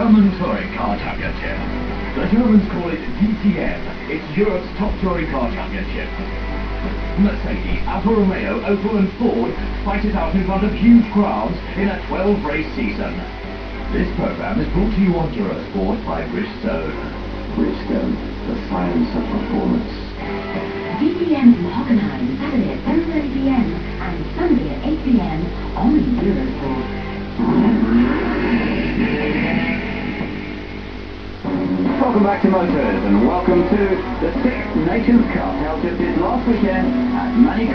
German Touring Car Championship. The Germans call it DTM. It's Europe's top touring car championship. Mercedes, Alfa Romeo, Opel and Ford fight it out in front of huge crowds in a 12-race season. This program is brought to you on Eurosport by Bridgestone. Bridgestone, the science of performance. DTM from Hockenheim, Saturday at 7:30 p.m. and Sunday at 8 p.m. on Eurosport. Welcome back to Motors and welcome to the 6th Nations Cup held just this last weekend at Magny.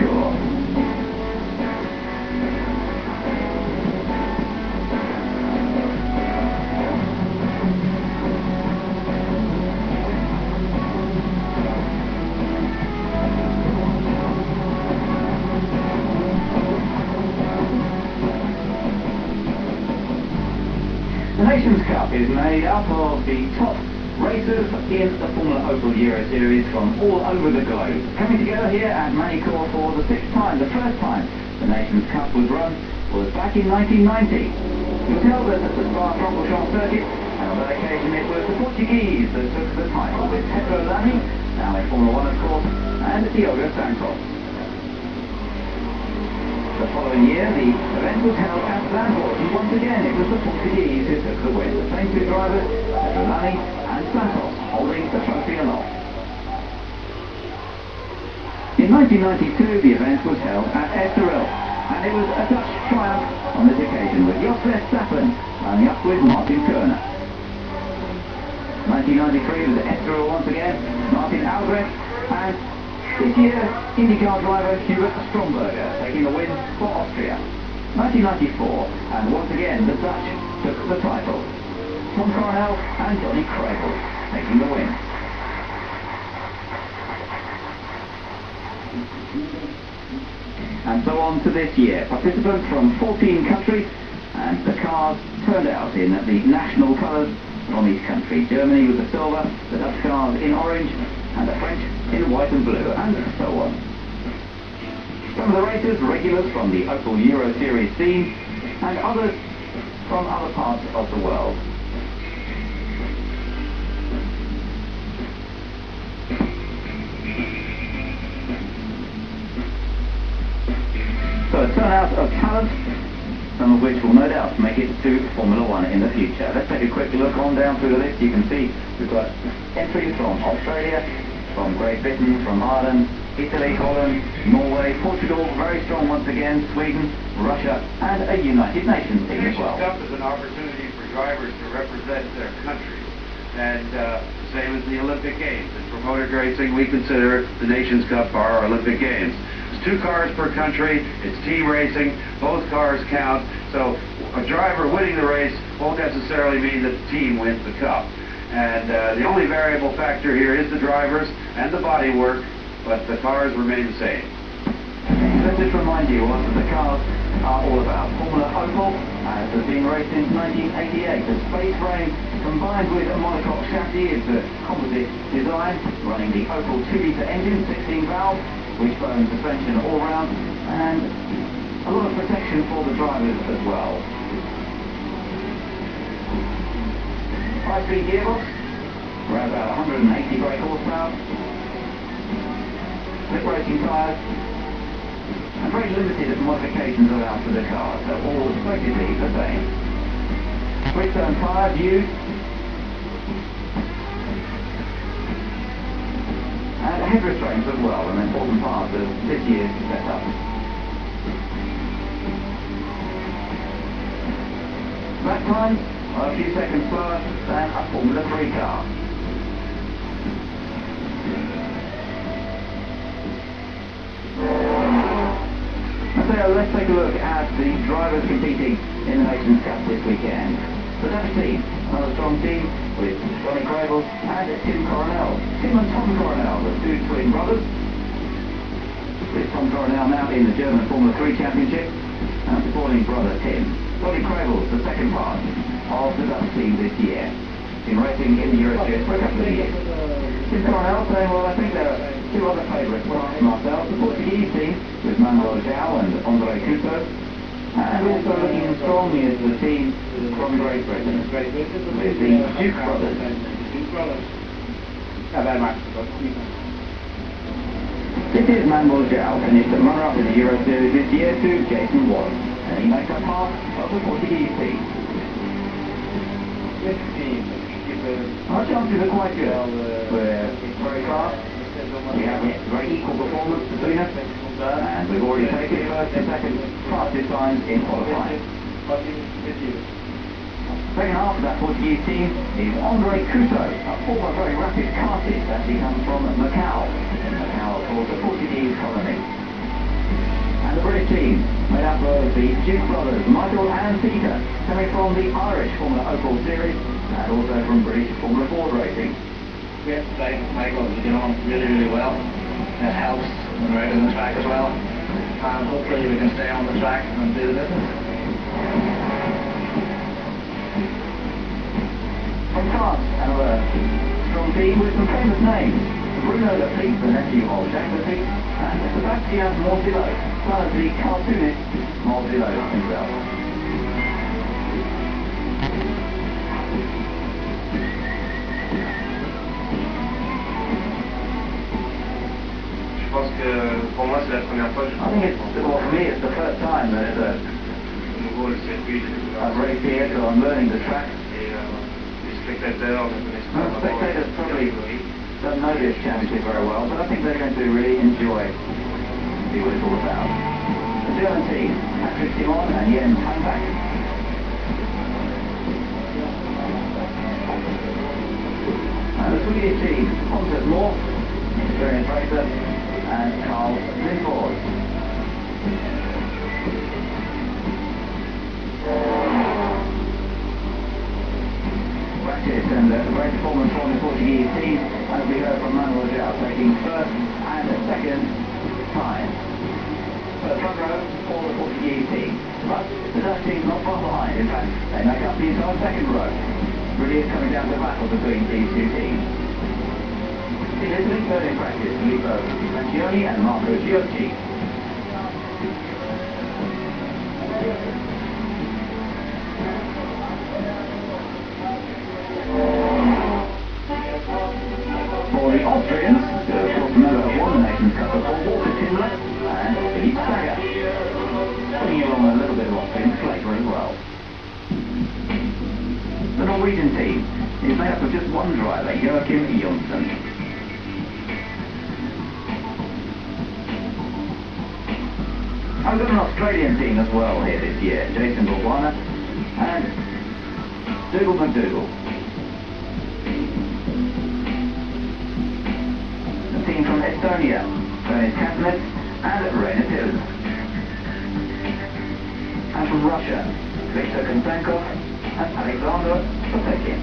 The Nations Cup is made up of the top racers in the Formula Opel Euro Series from all over the globe, coming together here at Magny for the 6th time. The first time the Nations Cup was run was back in 1990. It was held at the Spa-Francorchamps circuit, and on that occasion it was the Portuguese that took the title, with Donnelly, now in Formula 1 of course, and Diogo Santos. The following year, the event was held at Giao, and once again it was the Portuguese who took the win. The same two drivers, Donnelly and Santos, holding the trophy aloft. In 1992, the event was held at Estoril, and it was a Dutch triumph on this occasion, with Jos Verstappen running up with Martin Koerner. 1993 was at Estoril once again, Martin Albrecht, and this year, IndyCar driver Hubert Stromberger taking the win for Austria. 1994, and once again the Dutch took the title. Coronel and Johnny Crable taking the win. And so on to this year. Participants from 14 countries, and the cars turned out in the national colours from each country. Germany with the silver, the Dutch cars in orange, and the French in white and blue, and so on. Some of the racers, regulars from the Opel Euro Series scene, and others from other parts of the world. So a turnout of talent, some of which will no doubt make it to Formula 1 in the future. Let's take a quick look on down through the list. You can see we've got entries from Australia, from Great Britain, from Ireland, Italy, Holland, Norway, Portugal, very strong once again, Sweden, Russia, and a United Nations team as well. The Nations Cup is an opportunity for drivers to represent their country, and the same as the Olympic Games. And for motor racing, we consider the Nations Cup our Olympic Games. It's 2 cars per country, it's team racing, both cars count, so a driver winning the race won't necessarily mean that the team wins the cup. And the only variable factor here is the drivers and the bodywork, but the cars remain the same. Let's just remind you what the cars are all about. Formula Opel has been raced since 1988. The space frame combined with a monocoque chassis is the composite design, running the Opel 2-litre engine, 16 valve, wishbone suspension all round, and a lot of protection for the drivers as well. 5-speed gearbox, around about 180 brake horsepower, slip racing tyres, and very limited modifications allowed for the car, so all basically the same. Bridgestone tyres used, and head restraints as well, an important part of this year's setup. Lap times are a few seconds slower than a Formula 3 car. So let's take a look at the drivers competing in the Nations Cup this weekend. The Dutch team, another strong team with Johnny Crable and Tim Coronel. Tim and Tom Coronel, the 2 twin brothers. With Tom Coronel now in the German Formula 3 Championship and supporting brother Tim. Johnny Crable's the second part of the Dutch team this year. Been racing in the Euro Series for a couple of years. Tim Coronel saying, well, I think there are 2 other favourites for myself. The Portuguese team with Manuel, Giao and Couto. And also looking strong is the team from Great Britain, with the Duke brothers. This is Manuel Giao, finished the runner-up in the Euro Series this year to Jason Watt, and he makes up half of the Portuguese team. Our chances are quite good. We're very fast. We have a very equal performance between us, and we've already taken first and second fastest times in qualifying. Second half of that Portuguese team is Couto, a former very rapid kartist that he comes from McDougall. McDougall, of course, a Portuguese colony. And the British team, made up of the Duke brothers, Michael and Peter, coming from the Irish Formula Opel series, and also from British Formula Ford racing. We have to play Michael, we get on really well. It helps when we're out on the track as well. And hopefully we can stay on the track and do the business. From France, another strong team with some famous names. Bruno Lafite, the nephew of Jacques Lafite, and Sébastien Mortillo, son of the cartoonist Mortillo himself. Je pense que pour moi c'est la première fois que je I think it's, well, for me it's the first time that it's a race here, so I'm learning the track. Spectateurs probably don't know this championship very well, but I think they're going to really enjoy see what it's all about. The German team, regteamoz and Jens Hanbach. And the Swedish team, Pontus Moore, experienced racer, and Carl Lindfors. Practice and a great performance from the Portuguese team, as we heard from Manuel Giao, taking first and second time. But front row for the Portuguese team. But the Dutch team's not far behind. In fact, they make up the entire second row. Really is coming down to battle between these two teams. In Italy, third in practice, Filippo Mangione and Marco Giocchi. For the Austrians, who of course never won the Nationscup before, Walter Timler and Philippe Sager. Putting along a little bit of Austrian flavour as well. The Norwegian team is made up of just one driver, Joachim Jonsson. I've got an Australian team as well here this year, Jason Bargwanna and Dugal McDougall. The team from Estonia, Ernest Kasmet and regteamoz. And from Russia, Viktor Konstankov and Alexander Potekin.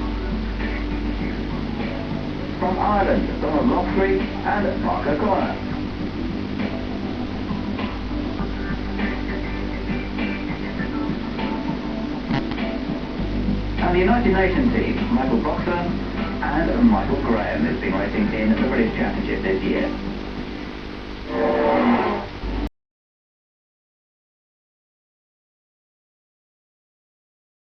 From Ireland, Donald Locktree and Marco Cours. And the United Nations team, Michael Boxer and Michael Graham, has been racing in the British Championship this year.